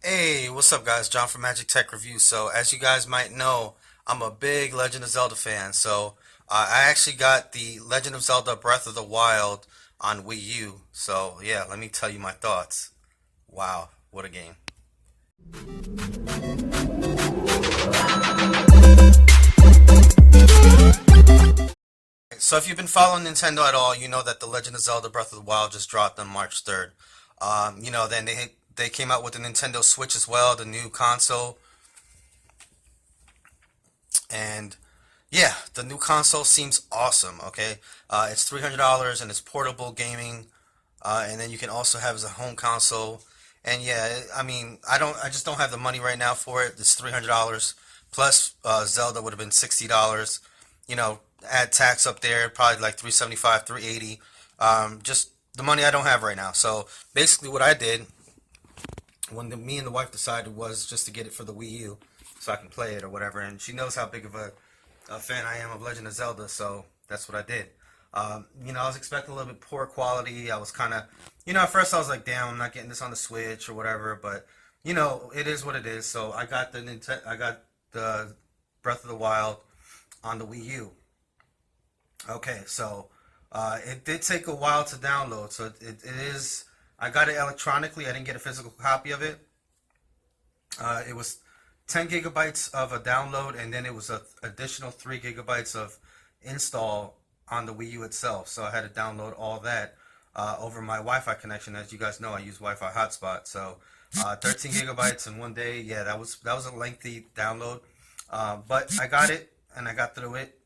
Hey, what's up, guys? John from Magic Tech Review. So, as you guys might know, I'm a big Legend of Zelda fan. So, I actually got the Legend of Zelda Breath of the Wild on Wii U. So, yeah, let me tell you my thoughts. Wow, what a game. So, if you've been following Nintendo at all, you know that the Legend of Zelda Breath of the Wild just dropped on March 3rd. Then they came out with the Nintendo Switch as well, the new console, and yeah, the new console seems awesome. Okay, it's $300 and it's portable gaming, and then you can also have as a home console. And yeah, I mean, I just don't have the money right now for it. It's $300 plus Zelda would have been $60. You know, add tax up there, probably like 375, 380. Just the money I don't have right now. So basically, what I did when me and the wife decided was just to get it for the Wii U, so I can play it or whatever. And she knows how big of a fan I am of Legend of Zelda, so that's what I did. I was expecting a little bit poor quality. I was kind of, at first I was like, damn, I'm not getting this on the Switch or whatever. But it is what it is. So I got the Breath of the Wild on the Wii U. Okay, so it did take a while to download. So it is. I got it electronically. I didn't get a physical copy of it. It was 10 gigabytes of a download, and then it was an additional 3 gigabytes of install on the Wii U itself. So I had to download all that over my Wi-Fi connection. As you guys know, I use Wi-Fi hotspot. So 13 gigabytes in one day. Yeah, that was a lengthy download, but I got it and I got through it.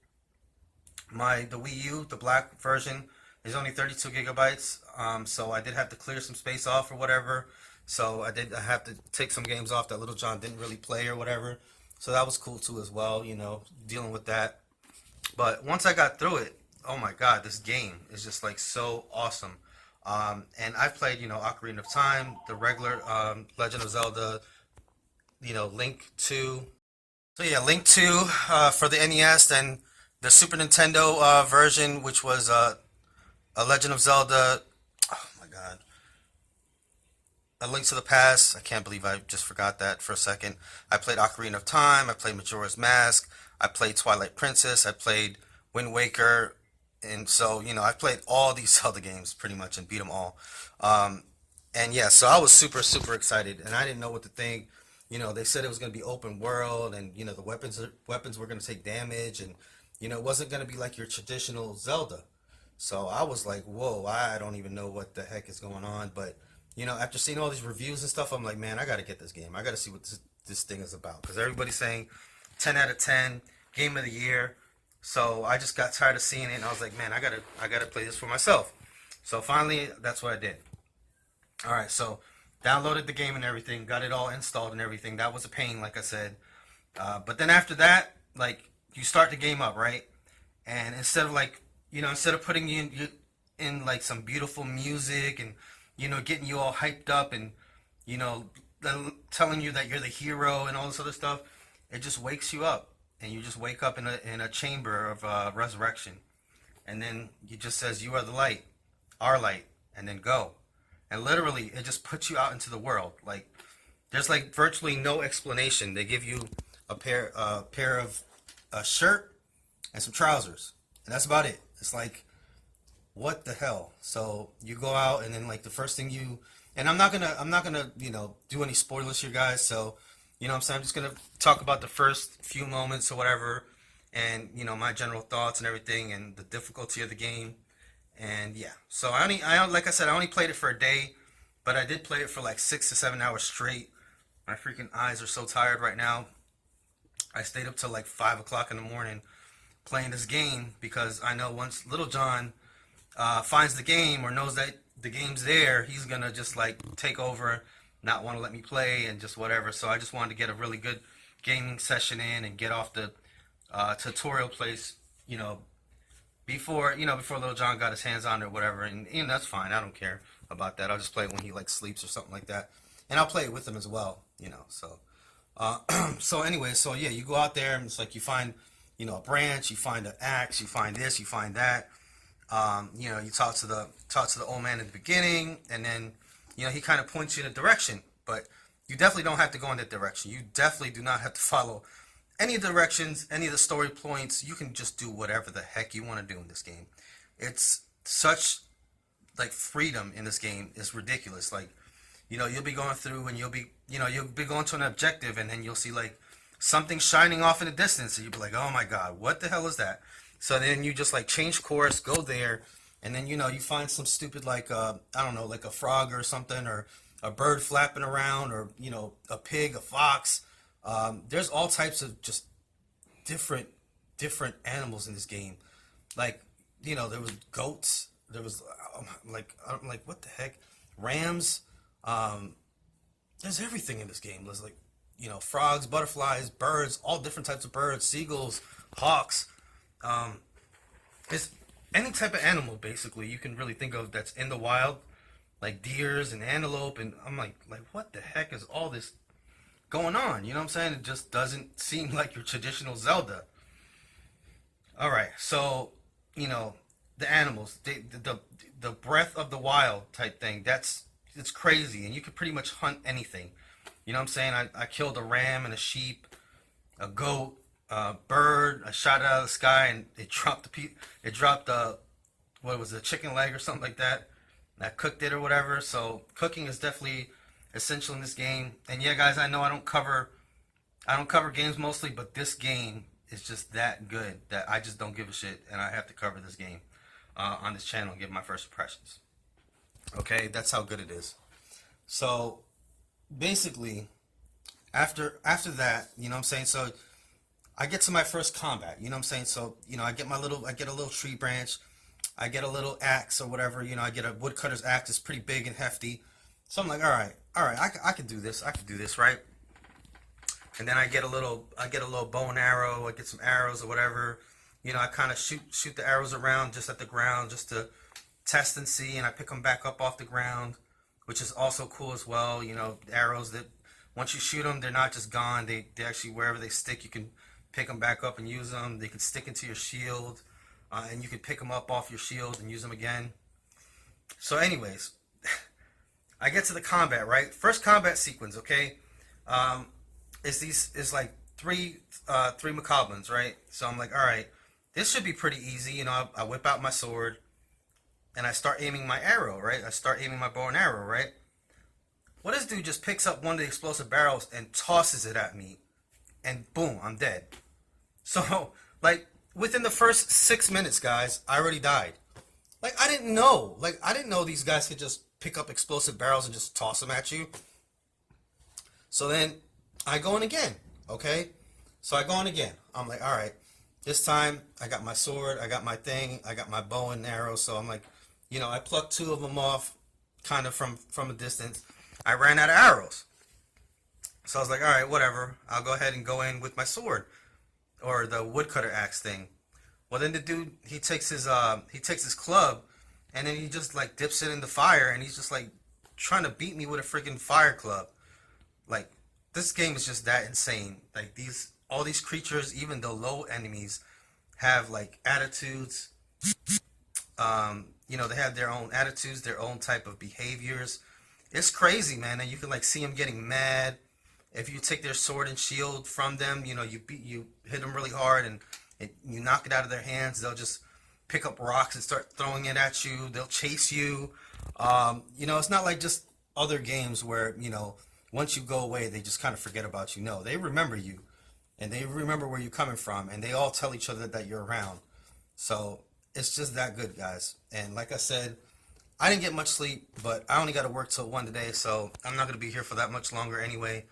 The Wii U, the black version, is only 32 gigabytes. So I did have to clear some space off or whatever. So I have to take some games off that Little John didn't really play or whatever. So that was cool too as well, dealing with that. But once I got through it, oh my God, this game is just like so awesome. And I've played, Ocarina of Time, the regular Legend of Zelda, Link 2. So yeah, Link 2 for the NES, and the Super Nintendo version, which was a Legend of Zelda. Oh my God. A Link to the Past. I can't believe I just forgot that for a second. I played Ocarina of Time. I played Majora's Mask. I played Twilight Princess. I played Wind Waker. And so, I've played all these Zelda games pretty much and beat them all. Um, and yeah, so I was super, super excited, and I didn't know what to think. They said it was going to be open world, and the weapons were going to take damage, and it wasn't going to be like your traditional Zelda. So I was like, whoa, I don't even know what the heck is going on. But, after seeing all these reviews and stuff, I'm like, man, I got to get this game. I got to see what this thing is about. Because everybody's saying 10 out of 10, game of the year. So I just got tired of seeing it, and I was like, man, I gotta play this for myself. So finally, that's what I did. All right, so downloaded the game and everything, got it all installed and everything. That was a pain, like I said. But then after that, like, you start the game up, right? And instead of putting you in like some beautiful music and getting you all hyped up and you know telling you that you're the hero and all this other stuff, it just wakes you up, and you just wake up in a chamber of resurrection, and then it just says you are the light, our light, and then go, and literally it just puts you out into the world. Like, there's like virtually no explanation. They give you a pair of a shirt and some trousers, and that's about it. It's like, what the hell? So you go out, and then like the first thing you, and I'm not gonna do any spoilers here, guys. So what I'm saying, I'm just gonna talk about the first few moments or whatever, and my general thoughts and everything, and the difficulty of the game. And yeah, so like I said, I only played it for a day, but I did play it for like 6 to 7 hours straight. My freaking eyes are so tired right now. I stayed up till like 5 o'clock in the morning playing this game, because I know once Little John finds the game or knows that the game's there, he's gonna just like take over, not want to let me play and just whatever. So I just wanted to get a really good gaming session in and get off the tutorial place, before Little John got his hands on it or whatever. And that's fine. I don't care about that. I'll just play it when he like sleeps or something like that, and I'll play it with him as well. So so anyway, so yeah, you go out there and it's like you find a branch, you find an axe, you find this, you find that. You talk to the old man in the beginning, and then he kind of points you in a direction. But You definitely don't have to go in that direction. You definitely do not have to follow any directions, any of the story points. You can just do whatever the heck you want to do in this game. It's such like freedom in this game is ridiculous. Like, you'll be going through and you'll be going to an objective, and then you'll see like something shining off in the distance, and you'll be like, oh my god, what the hell is that? So then you just like change course, go there, and then you find some stupid like I don't know, like a frog or something, or a bird flapping around, or a pig, a fox. There's all types of just different animals in this game. Like, there was goats. There was I'm like, what the heck? Rams. There's everything in this game. There's like, frogs, butterflies, birds, all different types of birds, seagulls, hawks. It's any type of animal basically you can really think of that's in the wild, like deers and antelope. And I'm like, what the heck is all this going on? You know what I'm saying? It just doesn't seem like your traditional Zelda. All right, so the animals, the breath of the wild type thing. It's crazy, and you can pretty much hunt anything. You know what I'm saying? I killed a ram and a sheep, a goat, a bird. I shot it out of the sky, and it dropped what was it, a chicken leg or something like that. And I cooked it or whatever. So cooking is definitely essential in this game. And yeah, guys, I know I don't cover games mostly, but this game is just that good that I just don't give a shit, and I have to cover this game on this channel and give my first impressions. Okay, that's how good it is. So basically, after that, you know what I'm saying? So I get to my first combat, you know what I'm saying? So, I get a little tree branch, I get a little axe or whatever, I get a woodcutter's axe. It's pretty big and hefty. So I'm like, all right, I can do this. I can do this, right? And then I get a little bow and arrow. I get some arrows or whatever. I kind of shoot the arrows around just at the ground just to test and see, and I pick them back up off the ground, which is also cool as well. Arrows that once you shoot them, they're not just gone. They actually, wherever they stick, you can pick them back up and use them. They can stick into your shield, and you can pick them up off your shield and use them again. So anyways, I get to the combat, right? First combat sequence, okay? Is like three macablins, right? So I'm like, all right, this should be pretty easy. I whip out my sword, and I start aiming my arrow, right? I start aiming my bow and arrow, right? Well, this dude just picks up one of the explosive barrels and tosses it at me, and boom, I'm dead. So, like, within the first 6 minutes, guys, I already died. Like, I didn't know. Like, I didn't know these guys could just pick up explosive barrels and just toss them at you. So then I go in again, okay? So I go in again. I'm like, all right, this time I got my sword, I got my thing, I got my bow and arrow. So I'm like, I plucked 2 of them off kind of from a distance. I ran out of arrows. So I was like, all right, whatever. I'll go ahead and go in with my sword or the woodcutter axe thing. Well, then the dude, he takes his club, and then he just like dips it in the fire, and he's just like trying to beat me with a freaking fire club. Like, this game is just that insane. Like, all these creatures, even the low enemies, have like attitudes. They have their own attitudes, their own type of behaviors. It's crazy, man. And you can like see them getting mad. If you take their sword and shield from them, you hit them really hard, and you knock it out of their hands. They'll just pick up rocks and start throwing it at you. They'll chase you. It's not like just other games where, once you go away, they just kind of forget about you. No, they remember you, and they remember where you're coming from, and they all tell each other that you're around. So it's just that good, guys. And like I said, I didn't get much sleep, but I only got to work till 1 today, so I'm not going to be here for that much longer anyway.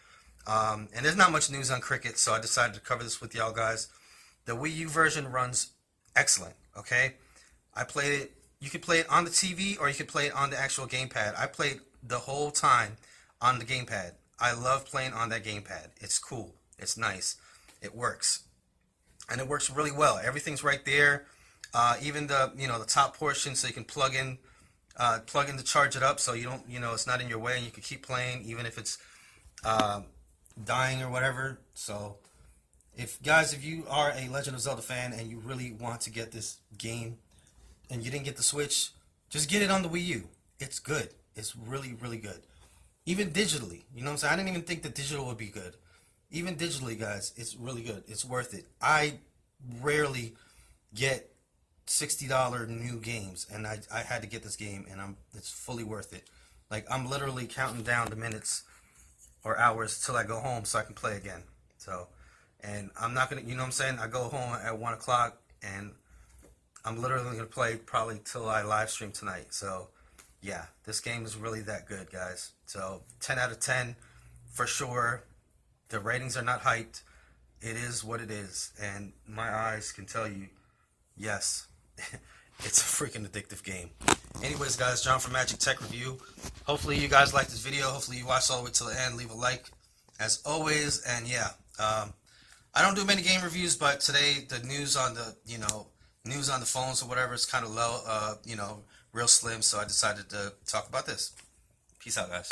And there's not much news on cricket, so I decided to cover this with y'all guys. The Wii U version runs excellent, okay? I played it. You could play it on the TV, or you could play it on the actual gamepad. I played the whole time on the gamepad. I love playing on that gamepad. It's cool. It's nice. It works. And it works really well. Everything's right there. Even the top portion, so you can plug in to charge it up, so you don't, it's not in your way, and you can keep playing even if it's dying or whatever. So if you are a Legend of Zelda fan and you really want to get this game and you didn't get the Switch, just get it on the Wii U. It's good. It's really, really good. Even digitally. You know what I'm saying? I didn't even think that digital would be good. Even digitally, guys, it's really good. It's worth it. I rarely get $60 new games, and I had to get this game, and it's fully worth it. Like, I'm literally counting down the minutes or hours till I go home so I can play again. So, and I'm not gonna, you know what I'm saying? I go home at 1 o'clock, and I'm literally gonna play probably till I live stream tonight. So, yeah, this game is really that good, guys. So, 10 out of 10 for sure. The ratings are not hyped. It is what it is, and my eyes can tell you, yes, it's a freaking addictive game. Anyways, guys, John from Magic Tech Review. Hopefully you guys liked this video. Hopefully you watched all the way till the end. Leave a like, as always. And yeah, I don't do many game reviews, but today the news on the news on the phones or whatever is kind of low, real slim. So I decided to talk about this. Peace out, guys.